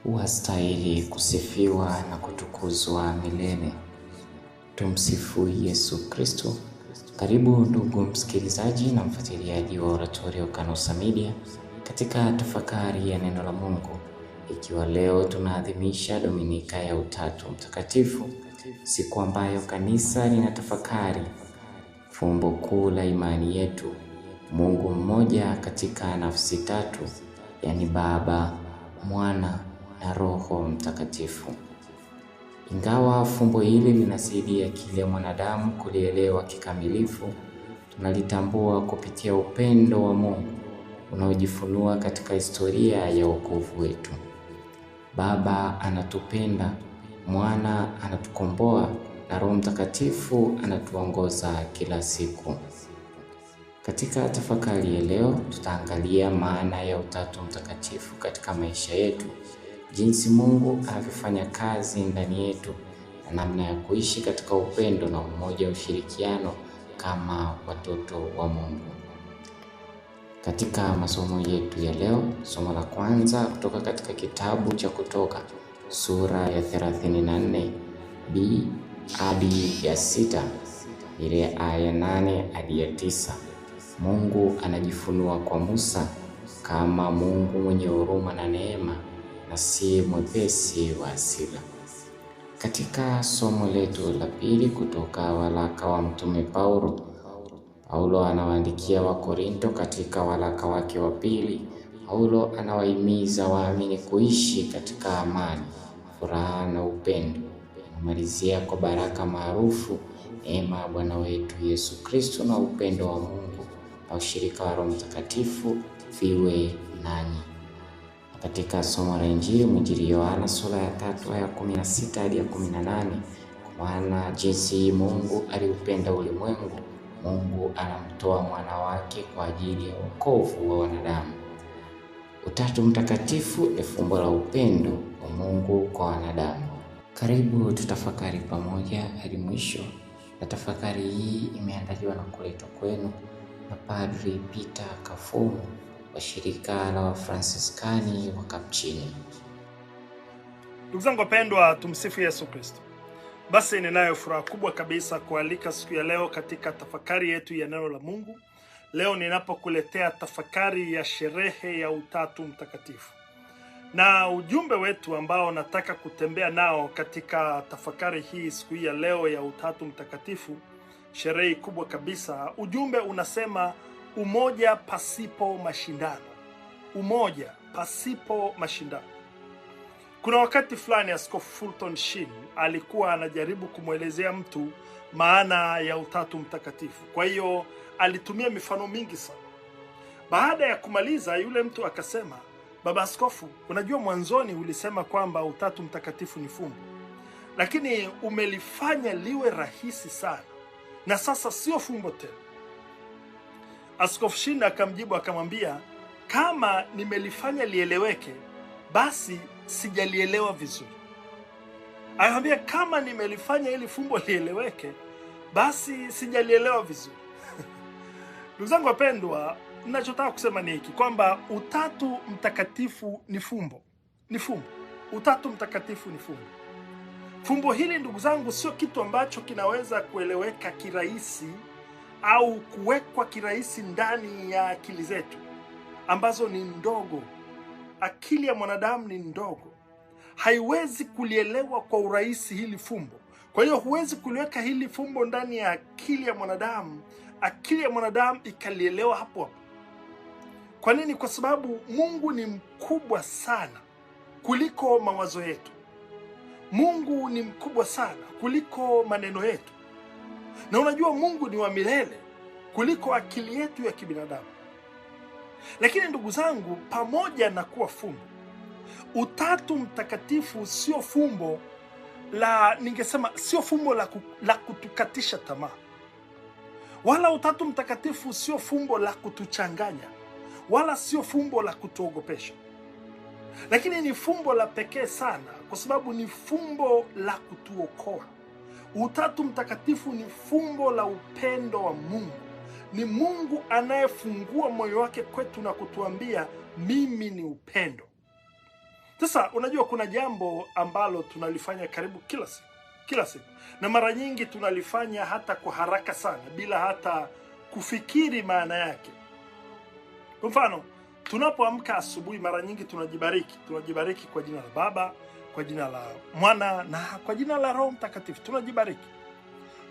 wastahili kusifiwa na kutukuzwa milele. Tumsifu Yesu Kristo. Karibu ndugu msikilizaji na mfuatiliaji wa Oratorio Kanosa Media katika tafakari ya neno la Mungu, ikiwa leo tunaadhimisha Dominika ya Utatu Mtakatifu, siku ambayo kanisa linatafakari fumbo kuu la imani yetu, Mungu mmoja katika nafsi tatu, yani Baba, Mwana na Roho Mtakatifu. Ingawa fumbo hili linasaidia kile mwanadamu kulielewa kikamilifu, tunalitambua kupitia upendo wa Mungu unaojifunua katika historia ya wokovu wetu. Baba anatupenda, Mwana anatukomboa na Roho Mtakatifu anatuongoza kila siku. Katika tafakari ya leo tutaangalia maana ya Utatu Mtakatifu katika maisha yetu, jinsi Mungu anavyofanya kazi ndani yetu na namna ya kuishi katika upendo na umoja wa ushirikiano kama watoto wa Mungu. Katika masomo yetu ya leo, somo la kwanza kutoka katika kitabu cha Kutoka sura ya 34b hadi ya 6, ile aya 8 hadi ya 9. Mungu anajifunua kwa Musa kama Mungu mwenye huruma na neema na si mwepesi wa hasira. Katika somo letu la pili kutoka waraka wa Mtume Paulo anawaandikia Wakorinto. Katika waraka wake wa pili, Paulo anawahimiza waamini kuishi katika amani, furaha na upendo. Anamalizia kwa baraka maarufu: neema ya Bwana wetu Yesu Kristo na upendo wa Mungu na ushirika wa Roho Mtakatifu viwe nanyi. Katika somo la Injili mwinjili Yohana sura ya 3 aya 16 hadi ya 18, kwa maana jinsi Mungu aliupenda ulimwengu, Mungu anamtoa mwana wake kwa ajili ya wokovu wa wanadamu. Utatu Mtakatifu ni fumbo la upendo wa Mungu kwa wanadamu. Karibu tutafakari pamoja hadi mwisho, na tafakari hii imeandaliwa na kuletwa kwenu na Padri Peter Kafumu wa shirika la Wafransiskani wa Kapuchini. Ndugu zangu wapendwa, tumsifu Yesu Kristo. Basi ninayo furaha kubwa kabisa kualika siku ya leo katika tafakari yetu ya neno la Mungu. Leo ninapokuletea tafakari ya sherehe ya Utatu Mtakatifu. Na ujumbe wetu ambao nataka kutembea nao katika tafakari hii siku ya leo ya Utatu Mtakatifu, sherehe kubwa kabisa, ujumbe unasema umoja pasipo mashindano. Umoja pasipo mashindano. Kuna wakati fulani Askofu Fulton Sheen alikuwa anajaribu kumwelezea mtu maana ya Utatu Mtakatifu. Kwa hiyo alitumia mifano mingi sana. Baada ya kumaliza, yule mtu akasema, "Baba Askofu, unajua mwanzoni ulisema kwamba Utatu Mtakatifu ni fumbo, lakini umelifanya liwe rahisi sana na sasa sio fumbo tena." Askofu Sheen akamjibu akamwambia, "Kama nimelifanya lieleweke, basi sijalielewa vizuri." Akamwambia, "Kama nimelifanya ili fumbo lieleweke, basi sijalielewa vizuri." Ndugu zangu wapendwa, ninachotaka kusema ni hiki, kwamba Utatu Mtakatifu ni fumbo. Ni fumbo. Utatu Mtakatifu ni fumbo. Fumbo hili ndugu zangu sio kitu ambacho kinaweza kueleweka kirahisi au kuwekwa kirahisi ndani ya akili zetu ambazo ni ndogo. Akili ya mwanadamu ni ndogo, haiwezi kulielewa kwa urahisi hili fumbo. Kwa hiyo huwezi kuliweka hili fumbo ndani ya akili ya mwanadamu, akili ya mwanadamu ikalielewa hapo hapo. Kwa nini? Kwa sababu Mungu ni mkubwa sana kuliko mawazo yetu. Mungu ni mkubwa sana kuliko maneno yetu. Na unajua Mungu ni wa milele kuliko akili yetu ya kibinadamu. Lakini ndugu zangu, pamoja na kuwa fumbo, Utatu Mtakatifu sio fumbo sio fumbo la kutukatisha tamaa. Wala Utatu Mtakatifu sio fumbo la kutuchanganya, wala sio fumbo la kutuogopesha. Lakini ni fumbo la pekee sana kwa sababu ni fumbo la kutuokoa. Utatu Mtakatifu ni fumbo la upendo wa Mungu. Ni Mungu anayefungua moyo wake kwetu na kutuambia, mimi ni upendo. Sasa unajua kuna jambo ambalo tunalifanya karibu kila siku, na mara nyingi tunalifanya hata kwa haraka sana bila hata kufikiri maana yake. Kwa mfano, tunapoamka asubuhi mara nyingi tunajibariki kwa jina la Baba, kwa jina la Mwana na kwa jina la Roho Mtakatifu. Tunajibariki.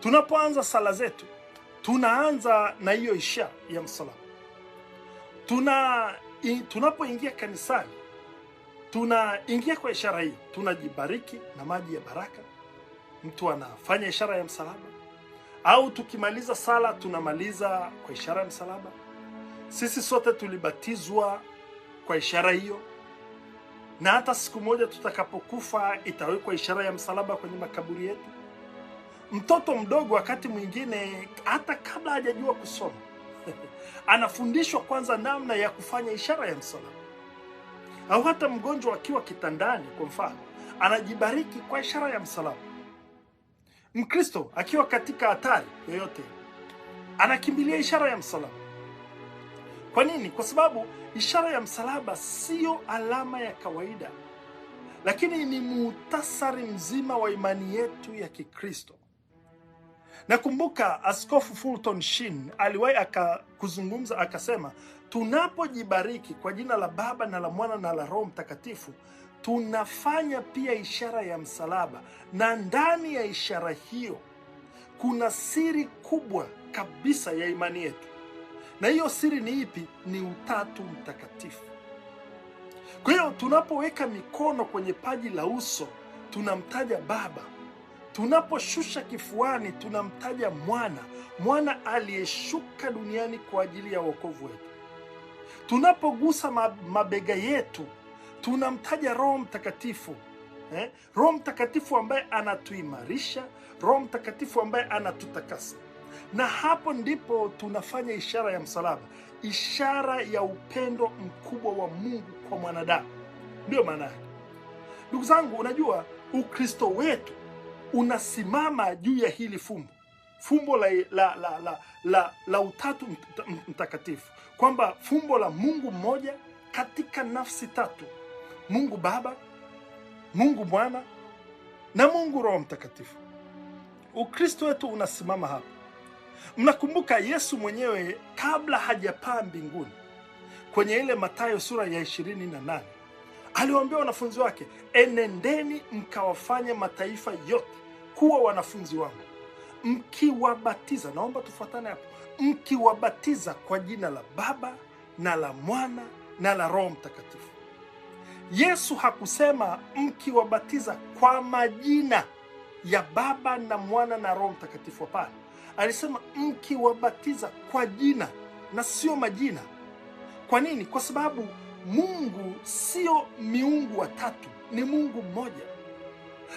Tunapoanza sala zetu, tunaanza na hiyo ishara ya msalaba. Tunapoingia kanisani, tunaingia kwa ishara hiyo. Tunajibariki na maji ya baraka. Mtu anafanya ishara ya msalaba. Au tukimaliza sala tunamaliza kwa ishara ya msalaba. Sisi sote tulibatizwa kwa ishara hiyo. Na hata siku moja tutakapokufa itawekwa ishara ya msalaba kwenye makaburi yetu. Mtoto mdogo wakati mwingine hata kabla hajajua kusoma anafundishwa kwanza namna ya kufanya ishara ya msalaba. Au hata mgonjwa akiwa kitandani kwa mfano anajibariki kwa ishara ya msalaba. Mkristo akiwa katika hatari yoyote anakimbilia ishara ya msalaba. Kwa nini? Kwa sababu ishara ya msalaba sio alama ya kawaida, lakini ni muhtasari mzima wa imani yetu ya Kikristo. Nakumbuka Askofu Fulton Sheen aliwahi kuzungumza akasema, tunapojibariki kwa jina la Baba na la Mwana na la Roho Mtakatifu, tunafanya pia ishara ya msalaba, na ndani ya ishara hiyo kuna siri kubwa kabisa ya imani yetu. Na hiyo siri ni ipi? Ni Utatu Mtakatifu. Kwa hiyo tunapoweka mikono kwenye paji la uso tunamtaja Baba. Tunaposhusha kifuani tunamtaja Mwana aliyeshuka duniani kwa ajili ya wokovu wetu. Tunapogusa mabega yetu tunamtaja Roho Mtakatifu. Roho Mtakatifu ambaye anatuimarisha, Roho Mtakatifu ambaye anatutakasa. Na hapo ndipo tunafanya ishara ya msalaba, ishara ya upendo mkubwa wa Mungu kwa mwanadamu. Ndio maana yake. Ndugu zangu, unajua Ukristo wetu unasimama juu ya hili fumbo la Utatu Mtakatifu, kwamba fumbo la Mungu mmoja katika nafsi tatu: Mungu Baba, Mungu Mwana na Mungu Roho Mtakatifu. Ukristo wetu unasimama hapa. Mnakumbuka Yesu mwenyewe kabla hajapaa mbinguni, kwenye ile Mathayo sura ya 28 aliwaambia wanafunzi wake, enendeni mkawafanye mataifa yote kuwa wanafunzi wangu, mkiwabatiza, naomba tufuatane hapo, mkiwabatiza kwa jina la Baba na la Mwana na la Roho Mtakatifu. Yesu hakusema mkiwabatiza kwa majina ya Baba na Mwana na Roho Mtakatifu. Hapana. Alisema mkiwabatiza kwa jina na sio majina. Kwa nini? Kwa sababu Mungu sio miungu watatu, ni Mungu mmoja.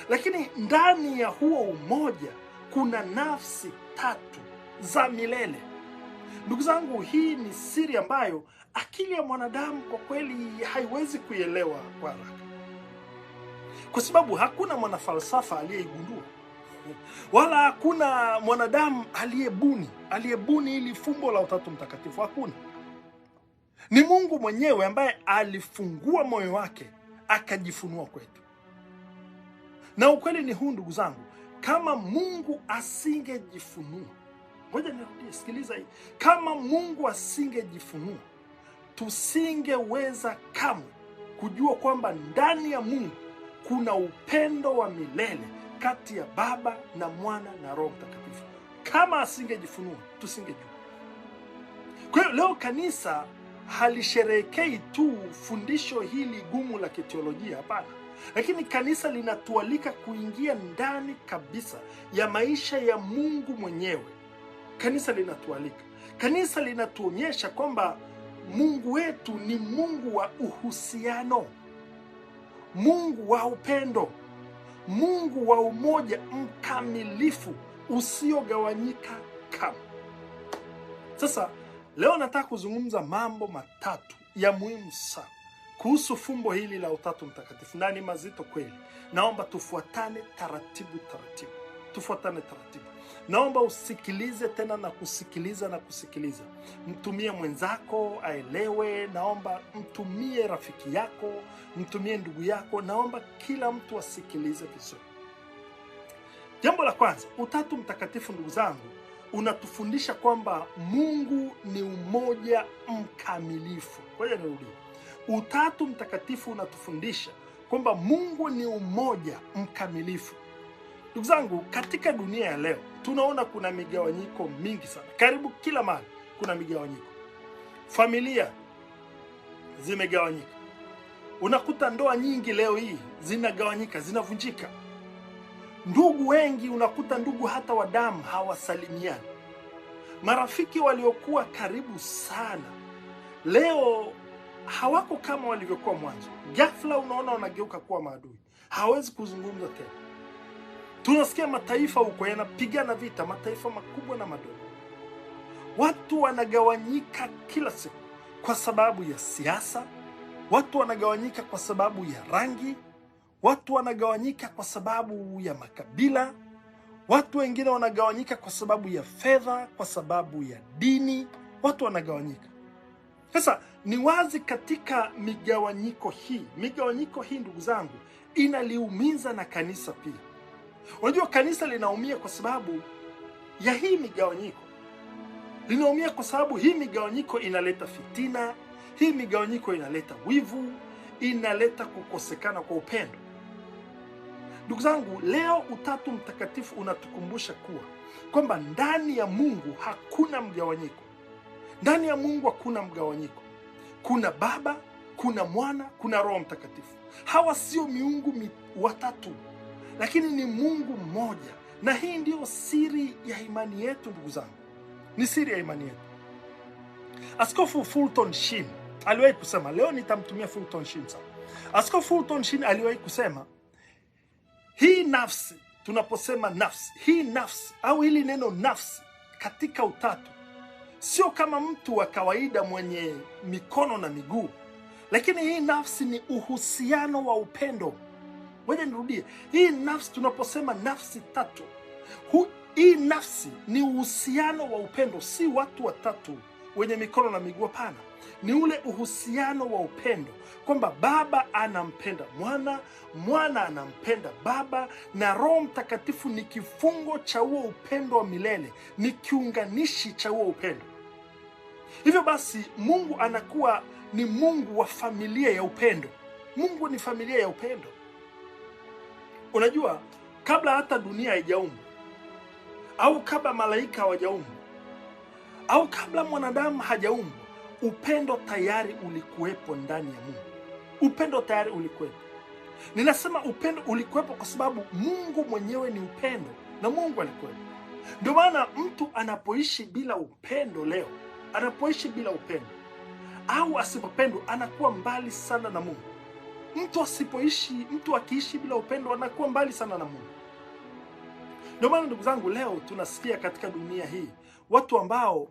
Lakini ndani ya huo umoja kuna nafsi tatu za milele. Ndugu zangu, hii ni siri ambayo akili ya mwanadamu kwa kweli haiwezi kuielewa kwa haraka, kwa sababu hakuna mwanafalsafa aliyeigundua, wala hakuna mwanadamu aliyebuni ili fumbo la Utatu Mtakatifu. Hakuna. Ni Mungu mwenyewe ambaye alifungua moyo wake akajifunua kwetu. Na ukweli ni huu ndugu zangu, kama Mungu asingejifunua, ngoja nirudie, sikiliza hii. Kama Mungu asingejifunua, tusingeweza kamwe kujua kwamba ndani ya Mungu kuna upendo wa milele kati ya Baba na Mwana na Roho Mtakatifu. Kama asingejifunua, tusingejua. Kwa hiyo leo kanisa halisherehekei tu fundisho hili gumu la kiteolojia, hapana. Lakini kanisa linatualika kuingia ndani kabisa ya maisha ya Mungu mwenyewe. Kanisa linatuonyesha kwamba Mungu wetu ni Mungu wa uhusiano, Mungu wa upendo, Mungu wa umoja mkamilifu usiogawanyika kamwe. Sasa leo nataka kuzungumza mambo matatu ya muhimu sana kuhusu fumbo hili la Utatu Mtakatifu, na ni mazito kweli. Naomba tufuatane taratibu. tufuatane taratibu. Naomba usikilize tena na kusikiliza na kusikiliza. Mtumie mwenzako aelewe. Naomba mtumie rafiki yako, mtumie ndugu yako. Naomba kila mtu asikilize vizuri. Jambo la kwanza, Utatu Mtakatifu ndugu zangu unatufundisha kwamba Mungu ni umoja mkamilifu. Ngoja nirudie. Utatu Mtakatifu unatufundisha kwamba Mungu ni umoja mkamilifu. Ndugu zangu, katika dunia ya leo tunaona kuna migawanyiko mingi sana. Karibu kila mahali kuna migawanyiko. Familia zimegawanyika. Unakuta ndoa nyingi leo hii zinagawanyika, zinavunjika. Ndugu wengi, unakuta ndugu hata wa damu hawasalimiani. Marafiki waliokuwa karibu sana leo hawako kama walivyokuwa mwanzo. Ghafla unaona wanageuka kuwa maadui. Hawezi kuzungumza tena. Tunasikia mataifa huko yanapigana vita, mataifa makubwa na madogo. Watu wanagawanyika kila siku kwa sababu ya siasa. Watu wanagawanyika kwa sababu ya rangi. Watu wanagawanyika kwa sababu ya makabila. Watu wengine wanagawanyika kwa sababu ya fedha, kwa sababu ya dini. Watu wanagawanyika. Sasa ni wazi katika migawanyiko hii ndugu zangu inaliumiza na kanisa pia. Unajua kanisa linaumia kwa sababu ya hii migawanyiko. Linaumia kwa sababu hii migawanyiko inaleta fitina, hii migawanyiko inaleta wivu, inaleta kukosekana kwa upendo. Ndugu zangu, leo Utatu Mtakatifu unatukumbusha kwamba ndani ya Mungu hakuna mgawanyiko. Ndani ya Mungu hakuna mgawanyiko. Kuna Baba, kuna Mwana, kuna Roho Mtakatifu. Hawa sio miungu watatu, lakini ni Mungu mmoja. Na hii ndio siri ya imani yetu ndugu zangu. Ni siri ya imani yetu. Askofu Fulton Sheen aliwahi kusema, leo nitamtumia Fulton Sheen sana. Askofu Fulton Sheen aliwahi kusema, hii nafsi, tunaposema nafsi, hii nafsi au hili neno nafsi katika Utatu sio kama mtu wa kawaida mwenye mikono na miguu, lakini hii nafsi ni uhusiano wa upendo. Ngoja nirudie. Hii nafsi, tunaposema nafsi tatu, hii nafsi ni uhusiano wa upendo. Si watu watatu wenye mikono na miguu, hapana. Ni ule uhusiano wa upendo, kwamba Baba anampenda Mwana, Mwana anampenda Baba, na Roho Mtakatifu ni kifungo cha huo upendo wa milele, ni kiunganishi cha huo upendo. Hivyo basi Mungu anakuwa ni Mungu wa familia ya upendo. Mungu ni familia ya upendo. Unajua, kabla hata dunia haijaumbwa, au kabla malaika hawajaumbwa, au kabla mwanadamu hajaumbwa, upendo tayari ulikuwepo ndani ya Mungu. Upendo tayari ulikuwepo. Ninasema upendo ulikuwepo kwa sababu Mungu mwenyewe ni upendo na Mungu alikuwepo. Ndio maana mtu anapoishi bila upendo leo, anapoishi bila upendo au asipopendwa, anakuwa mbali sana na Mungu. Mtu akiishi bila upendo anakuwa mbali sana na Mungu. Ndio maana ndugu zangu, leo tunasikia katika dunia hii watu ambao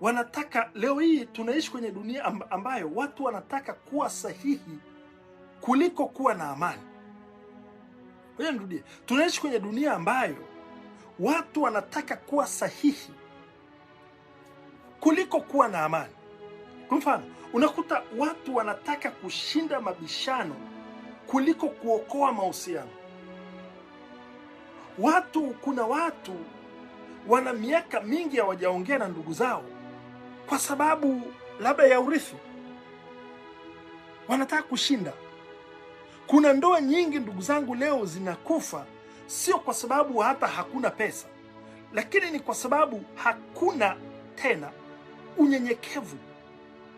wanataka, leo hii tunaishi kwenye dunia ambayo watu wanataka kuwa sahihi kuliko kuwa na amani. Ngoja nirudie. Tunaishi kwenye dunia ambayo watu wanataka kuwa sahihi kuliko kuwa na amani. Kwa mfano, unakuta watu wanataka kushinda mabishano kuliko kuokoa mahusiano. Kuna watu wana miaka mingi hawajaongea na ndugu zao kwa sababu labda ya urithi. Wanataka kushinda. Kuna ndoa nyingi ndugu zangu leo zinakufa, sio kwa sababu hata hakuna pesa, lakini ni kwa sababu hakuna tena unyenyekevu.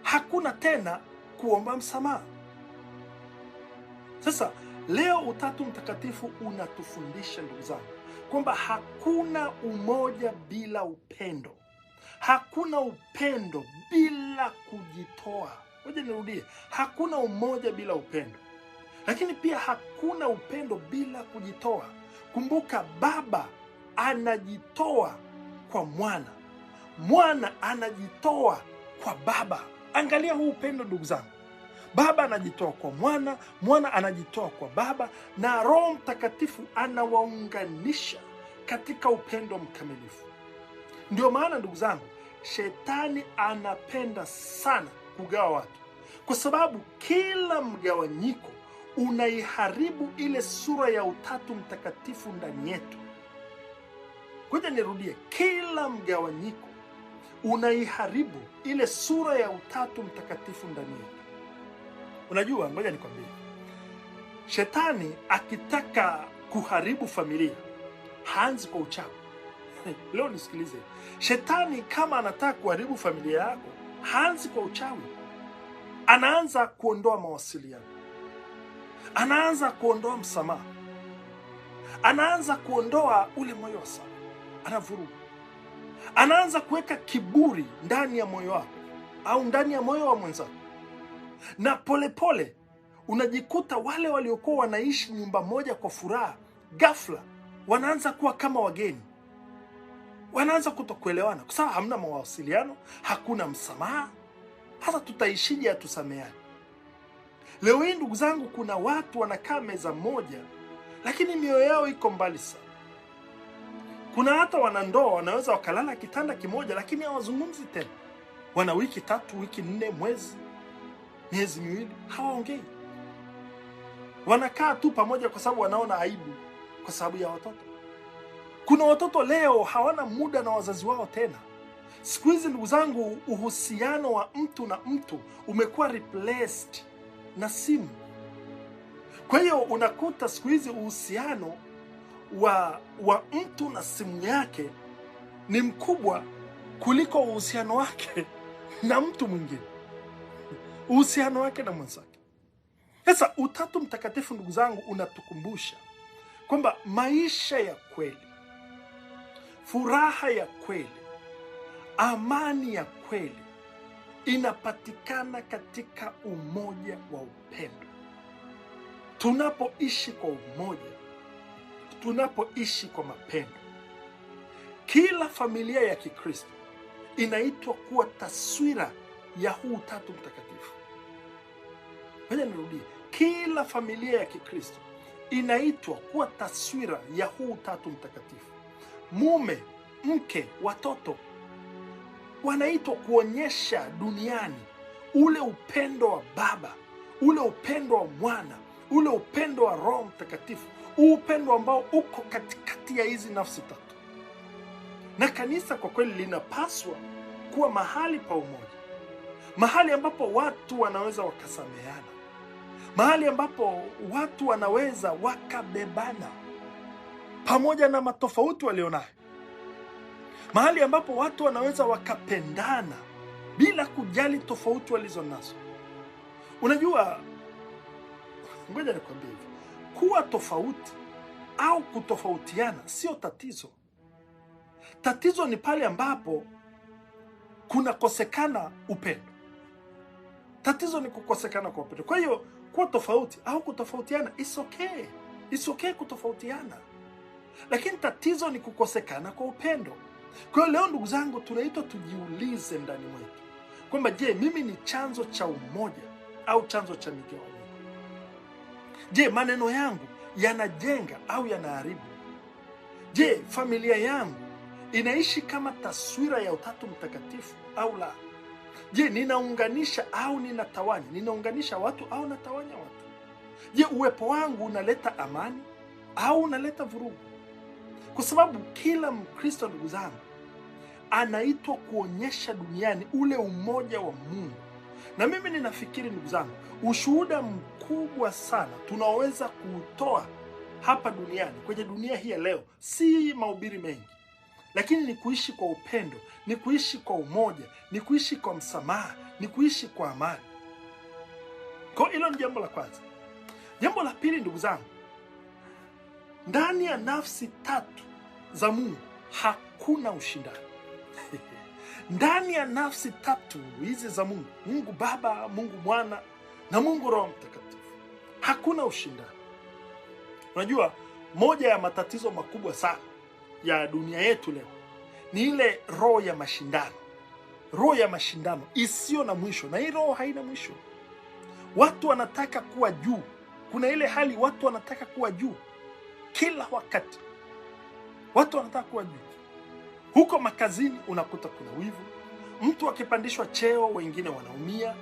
Hakuna tena kuomba msamaha. Sasa leo Utatu Mtakatifu unatufundisha ndugu zangu kwamba hakuna umoja bila upendo. Hakuna upendo bila kujitoa. Ngoja nirudie. Hakuna umoja bila upendo. Lakini pia hakuna upendo bila kujitoa. Kumbuka, Baba anajitoa kwa Mwana, Mwana anajitoa kwa Baba. Angalia huu upendo ndugu zangu. Baba anajitoa kwa Mwana, Mwana anajitoa kwa Baba, na Roho Mtakatifu anawaunganisha katika upendo mkamilifu. Ndio maana ndugu zangu, shetani anapenda sana kugawa watu, kwa sababu kila mgawanyiko unaiharibu ile sura ya Utatu Mtakatifu ndani yetu. Ngoja nirudie, kila mgawanyiko unaiharibu ile sura ya Utatu Mtakatifu ndani yetu. Unajua, ngoja nikwambie, shetani akitaka kuharibu familia haanzi kwa uchawi. Leo nisikilize, shetani kama anataka kuharibu familia yako haanzi kwa uchawi. Anaanza kuondoa mawasiliano, anaanza kuondoa msamaha, anaanza kuondoa ule moyo wa sawa, anavuruga, anaanza kuweka kiburi ndani ya moyo wako au ndani ya moyo wa mwenzako, na polepole unajikuta wale waliokuwa wanaishi nyumba moja kwa furaha, ghafla wanaanza kuwa kama wageni, wanaanza kutokuelewana kwa sababu hamna mawasiliano, hakuna msamaha. Hata tutaishije hatusameane? Leo hii ndugu zangu, kuna watu wanakaa meza moja lakini mioyo yao iko mbali sana. Kuna hata wanandoa wanaweza wakalala kitanda kimoja lakini hawazungumzi tena. Wana wiki 3, wiki 4, mwezi, miezi miwili hawaongei. Wanakaa tu pamoja kwa sababu wanaona aibu kwa sababu ya watoto. Kuna watoto leo hawana muda na wazazi wao tena. Siku hizi ndugu zangu, uhusiano wa mtu na mtu umekuwa replaced na simu. Kwa hiyo unakuta siku hizi uhusiano wa mtu na simu yake ni mkubwa kuliko uhusiano wake na mtu mwingine, uhusiano wake na mwenzake. Sasa Utatu Mtakatifu ndugu zangu unatukumbusha kwamba maisha ya kweli, furaha ya kweli, amani ya kweli inapatikana katika umoja wa upendo. Tunapoishi kwa umoja, tunapoishi kwa mapendo, kila familia ya Kikristo inaitwa kuwa taswira ya huu Utatu Mtakatifu. Ngoja nirudie, kila familia ya Kikristo inaitwa kuwa taswira ya huu Utatu Mtakatifu. Mume, mke, watoto wanaitwa kuonyesha duniani ule upendo wa Baba, ule upendo wa Mwana, ule upendo wa Roho Mtakatifu, upendo ambao uko katikati ya hizi nafsi tatu. Na kanisa kwa kweli linapaswa kuwa mahali pa umoja, mahali ambapo watu wanaweza wakasameheana, mahali ambapo watu wanaweza wakabebana pamoja na matofauti walionayo, mahali ambapo watu wanaweza wakapendana bila kujali tofauti walizo nazo. Unajua, ngoja nikwambie hivi, kuwa tofauti au kutofautiana sio tatizo. Tatizo ni pale ambapo kunakosekana upendo. Tatizo ni kukosekana kwa upendo. Kwa hiyo kuwa tofauti au kutofautiana it's okay. It's okay kutofautiana. Lakini tatizo ni kukosekana kwa upendo. Kwa hiyo leo ndugu zangu, tunaitwa tujiulize ndani mwetu kwamba je, mimi ni chanzo cha umoja au chanzo cha migawanyiko? Je, maneno yangu yanajenga au yanaharibu? Je, familia yangu inaishi kama taswira ya Utatu Mtakatifu au la? Je, ninaunganisha au ninatawanya? Ninaunganisha watu au natawanya watu? Je, uwepo wangu unaleta amani au unaleta vurugu? Kwa sababu kila Mkristo ndugu zangu anaitwa kuonyesha duniani ule umoja wa Mungu. Na mimi ninafikiri ndugu zangu, ushuhuda mkubwa sana tunaoweza kuutoa hapa duniani, kwenye dunia hii ya leo, si mahubiri mengi, lakini ni kuishi kwa upendo, ni kuishi kwa umoja, ni kuishi kwa msamaha, ni kuishi kwa amani. Kwa hilo ni jambo la kwanza. Jambo la pili ndugu zangu, ndani ya nafsi tatu za Mungu hakuna ushindani. Ndani ya nafsi tatu hizi za Mungu, Mungu Baba, Mungu Mwana na Mungu Roho Mtakatifu, hakuna ushindani. Unajua, moja ya matatizo makubwa sana ya dunia yetu leo ni ile roho ya mashindano. Roho ya mashindano isiyo na mwisho, na hii roho haina mwisho. Watu wanataka kuwa juu. Kuna ile hali watu wanataka kuwa juu kila wakati. Watu wanataka kuwa juu. Huko makazini unakuta kuna wivu. Mtu akipandishwa cheo wengine wanaumia.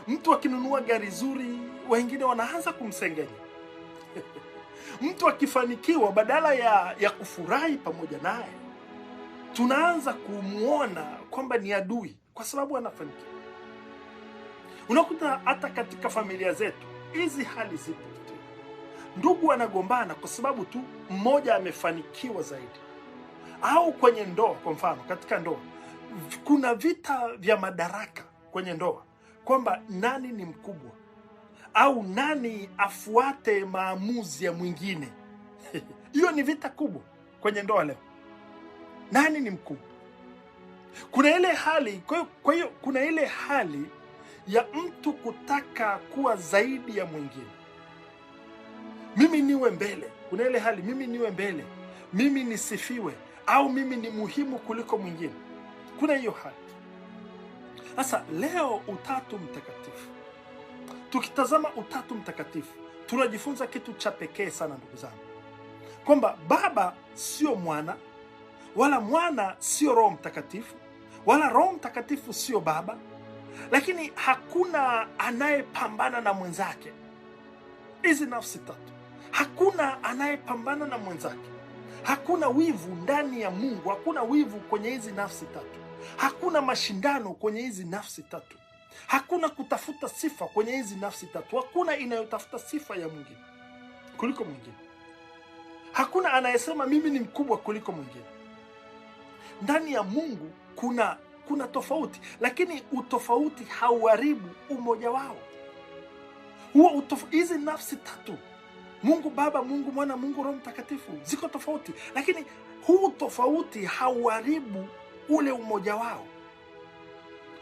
Mtu akinunua gari zuri wengine wanaanza kumsengenya. Mtu akifanikiwa badala ya kufurahi pamoja naye, tunaanza kumuona kwamba ni adui kwa sababu anafanikiwa. Unakuta hata katika familia zetu hizi hali zipo. Ndugu wanagombana kwa sababu tu mmoja amefanikiwa zaidi. Au kwenye ndoa, kwa mfano, katika ndoa kuna vita vya madaraka kwenye ndoa, kwamba nani ni mkubwa au nani afuate maamuzi ya mwingine. Hiyo ni vita kubwa kwenye ndoa leo. Nani ni mkubwa? Kuna ile hali, kwa hiyo kuna ile hali ya mtu kutaka kuwa zaidi ya mwingine. Mimi niwe mbele. Kuna ile hali, mimi niwe mbele, mimi nisifiwe, au mimi ni muhimu kuliko mwingine. Kuna hiyo hali. Sasa leo Utatu Mtakatifu, tukitazama Utatu Mtakatifu, tunajifunza kitu cha pekee sana ndugu zangu, kwamba Baba sio Mwana, wala Mwana sio Roho Mtakatifu, wala Roho Mtakatifu sio Baba, lakini hakuna anayepambana na mwenzake. Hizi nafsi tatu, hakuna anayepambana na mwenzake. Hakuna wivu ndani ya Mungu, hakuna wivu kwenye hizi nafsi tatu. Hakuna mashindano kwenye hizi nafsi tatu. Hakuna kutafuta sifa kwenye hizi nafsi tatu. Hakuna inayotafuta sifa ya mwingine kuliko mwingine. Hakuna anayesema mimi ni mkubwa kuliko mwingine. Ndani ya Mungu kuna tofauti, lakini utofauti hauharibu umoja wao. Hizi nafsi tatu, Mungu Baba, Mungu Mwana, Mungu Roho Mtakatifu, ziko tofauti, lakini huu tofauti hauharibu ule umoja wao.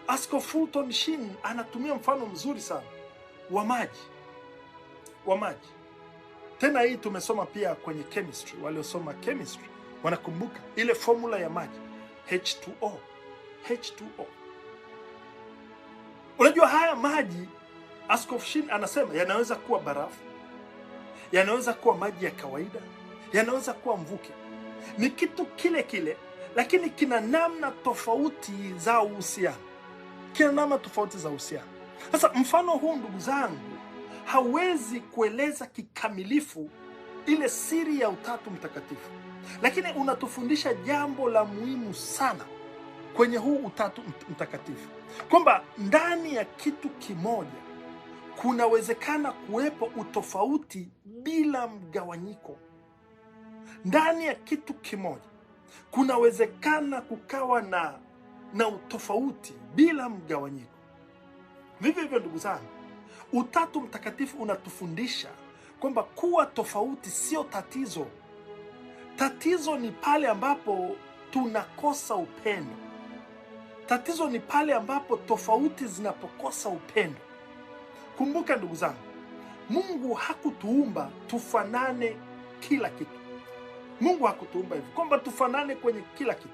Askofu Fulton Sheen anatumia mfano mzuri sana wa maji. Tena hii tumesoma pia kwenye chemistry. Waliosoma chemistry wanakumbuka ile formula ya maji, H2O. Unajua haya maji, Askofu Sheen anasema yanaweza kuwa barafu, yanaweza kuwa maji ya kawaida, yanaweza kuwa mvuke. Ni kitu kile kile, lakini kina namna tofauti za uhusiano. Sasa mfano huu ndugu zangu hawezi kueleza kikamilifu ile siri ya Utatu Mtakatifu, lakini unatufundisha jambo la muhimu sana kwenye huu Utatu Mtakatifu, kwamba ndani ya kitu kimoja kunawezekana kuwepo utofauti bila mgawanyiko. Ndani ya kitu kimoja kunawezekana kukawa na utofauti bila mgawanyiko. Vivyo hivyo ndugu zangu, Utatu Mtakatifu unatufundisha kwamba kuwa tofauti sio tatizo. Tatizo ni pale ambapo tunakosa upendo. Tatizo ni pale ambapo tofauti zinapokosa upendo. Kumbuka ndugu zangu, Mungu hakutuumba tufanane kila kitu. Mungu hakutuumba hivyo kwamba tufanane kwenye kila kitu.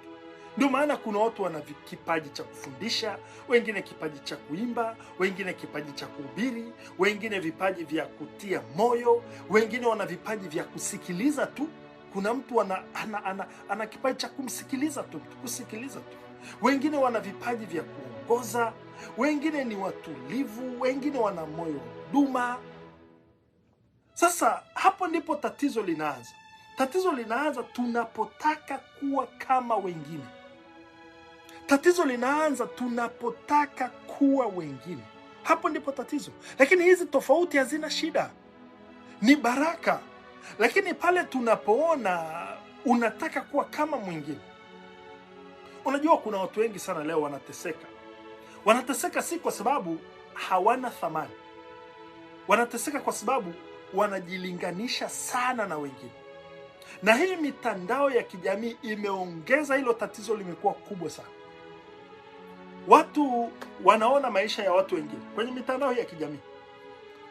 Ndio maana kuna watu wana kipaji cha kufundisha, wengine kipaji cha kuimba, wengine kipaji cha kuhubiri, wengine vipaji vya kutia moyo, wengine wana vipaji vya kusikiliza tu. Kuna mtu ana kipaji cha kusikiliza tu. Wengine wana vipaji vya kuongoza, wengine ni watulivu, wengine wana moyo duma. Sasa hapo ndipo tatizo linaanza. Tatizo linaanza tunapotaka kuwa kama wengine. Hapo ndipo tatizo. Lakini hizi tofauti hazina shida, ni baraka. Lakini pale tunapoona unataka kuwa kama mwingine. Unajua kuna watu wengi sana leo wanateseka si kwa sababu hawana thamani. Wanateseka kwa sababu wanajilinganisha sana na wengine. Na hii mitandao ya kijamii imeongeza hilo tatizo, limekuwa kubwa sana. Watu wanaona maisha ya watu wengine kwenye mitandao ya kijamii.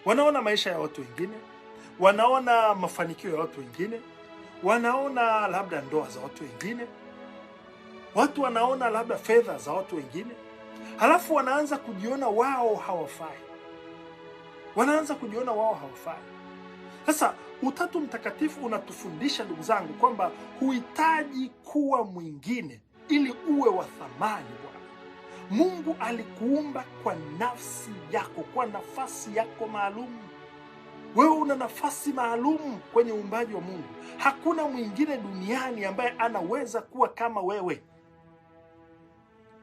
Wanaona maisha ya watu wengine, wanaona mafanikio ya watu wengine, wanaona labda ndoa za watu wengine, watu wanaona labda fedha za watu wengine. Halafu wanaanza kujiona wao hawafai. Sasa Utatu Mtakatifu unatufundisha ndugu zangu kwamba huhitaji kuwa mwingine ili uwe wa thamani Bwana. Mungu alikuumba kwa nafsi yako, kwa nafasi yako maalum. Wewe una nafasi maalum kwenye uumbaji wa Mungu. Hakuna mwingine duniani ambaye anaweza kuwa kama wewe.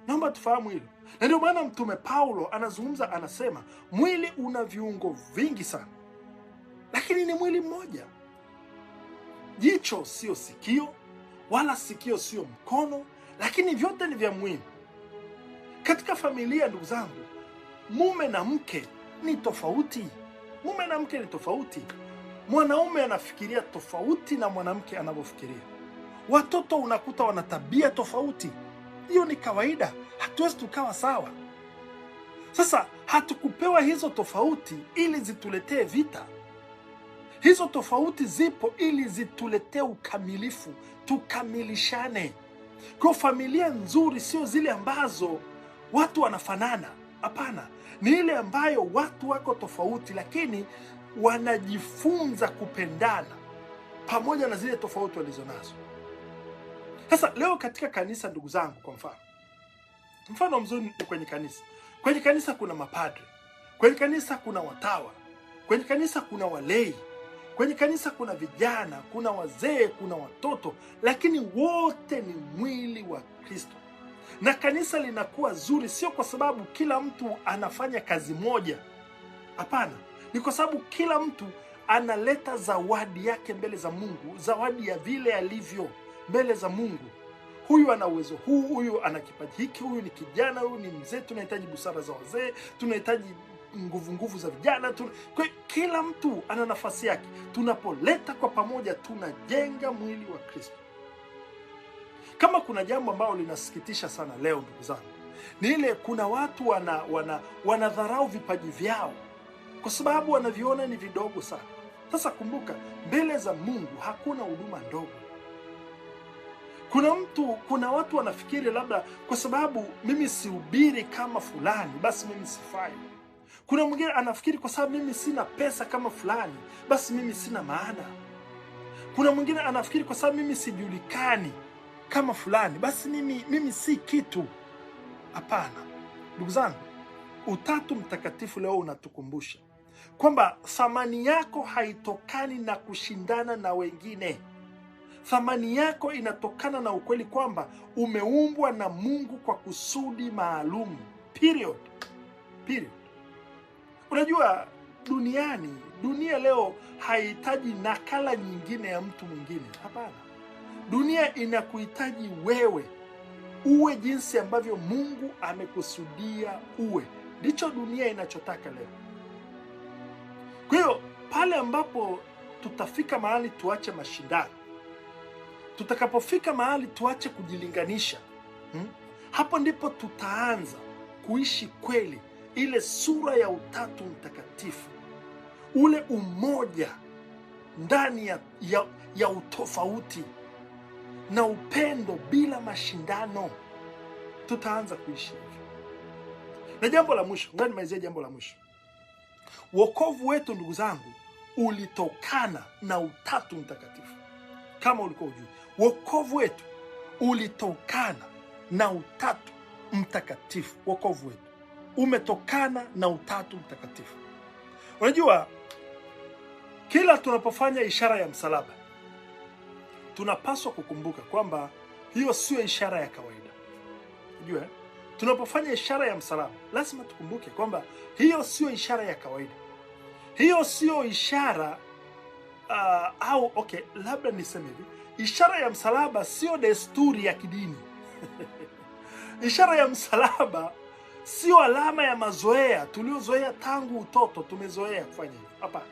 Naomba tufahamu hilo. Na ndio maana Mtume Paulo anazungumza, anasema mwili una viungo vingi sana, lakini ni mwili mmoja. Jicho sio sikio, wala sikio sio mkono, lakini vyote ni vya muhimu. Katika familia ndugu zangu, mume na mke ni tofauti. Mume na mke ni tofauti. Mwanaume anafikiria tofauti na mwanamke anavyofikiria. Watoto unakuta wana tabia tofauti. Hiyo ni kawaida, hatuwezi tukawa sawa. Sasa hatukupewa hizo tofauti ili zituletee vita. Hizo tofauti zipo ili zituletee ukamilifu, tukamilishane. Kwa familia nzuri sio zile ambazo watu wanafanana. Hapana, ni ile ambayo watu wako tofauti lakini wanajifunza kupendana pamoja na zile tofauti walizonazo. Sasa leo katika kanisa ndugu zangu, kwa mfano mzuri ni kwenye kanisa. Kwenye kanisa kuna mapadre, kwenye kanisa kuna watawa, kwenye kanisa kuna walei, kwenye kanisa kuna vijana, kuna wazee, kuna watoto, lakini wote ni mwili wa Kristo. Na kanisa linakuwa zuri sio kwa sababu kila mtu anafanya kazi moja. Hapana, ni kwa sababu kila mtu analeta zawadi yake mbele za Mungu, zawadi ya vile alivyo mbele za Mungu. Huyu ana uwezo huu, huyu ana kipaji hiki, huyu ni kijana, huyu ni mzee, tunahitaji busara za wazee, tunahitaji nguvu za vijana. Kwa kila mtu ana nafasi yake. Tunapoleta kwa pamoja tunajenga mwili wa Kristo. Kama kuna jambo ambalo linasikitisha sana leo ndugu zangu, ni ile kuna watu wanadharau vipaji vyao kwa sababu wanaviona ni vidogo sana. Sasa kumbuka, mbele za Mungu hakuna huduma ndogo. Kuna watu wanafikiri labda kwa sababu mimi sihubiri kama fulani basi mimi sifai. Kuna mwingine anafikiri kwa sababu mimi sina pesa kama fulani basi mimi sina maana. Kuna mwingine anafikiri kwa sababu mimi sijulikani kama fulani basi mimi si kitu. Hapana. Ndugu zangu, Utatu Mtakatifu leo unatukumbusha kwamba thamani yako haitokani na kushindana na wengine. Thamani yako inatokana na ukweli kwamba umeumbwa na Mungu kwa kusudi maalum. Period. Unajua dunia leo haihitaji nakala nyingine ya mtu mwingine. Hapana. Dunia inakuhitaji wewe uwe jinsi ambavyo Mungu amekusudia uwe. Ndicho dunia inachotaka leo. Kwa hiyo pale ambapo tutafika mahali tuache mashindano, tutakapofika mahali tuache kujilinganisha, hapo ndipo tutaanza kuishi kweli ile sura ya Utatu Mtakatifu, ule umoja ndani ya utofauti na upendo bila mashindano. Tutaanza kuishi hivyo. Na jambo la mwisho, ngoja nimalizie jambo la mwisho. Wokovu wetu ndugu zangu ulitokana na Utatu Mtakatifu. Kama ulikuwa hujui, wokovu wetu ulitokana na Utatu Mtakatifu. Wokovu wetu umetokana na Utatu Mtakatifu. Unajua, kila tunapofanya ishara ya msalaba tunapaswa kukumbuka kwamba hiyo sio ishara ya kawaida. Unajua, tunapofanya ishara ya msalaba lazima tukumbuke kwamba hiyo sio ishara ya kawaida. Hiyo sio ishara labda niseme hivi, ishara ya msalaba sio desturi ya kidini. Ishara ya msalaba sio alama ya mazoea tuliozoea tangu utoto, tumezoea kufanya hivyo. Hapana.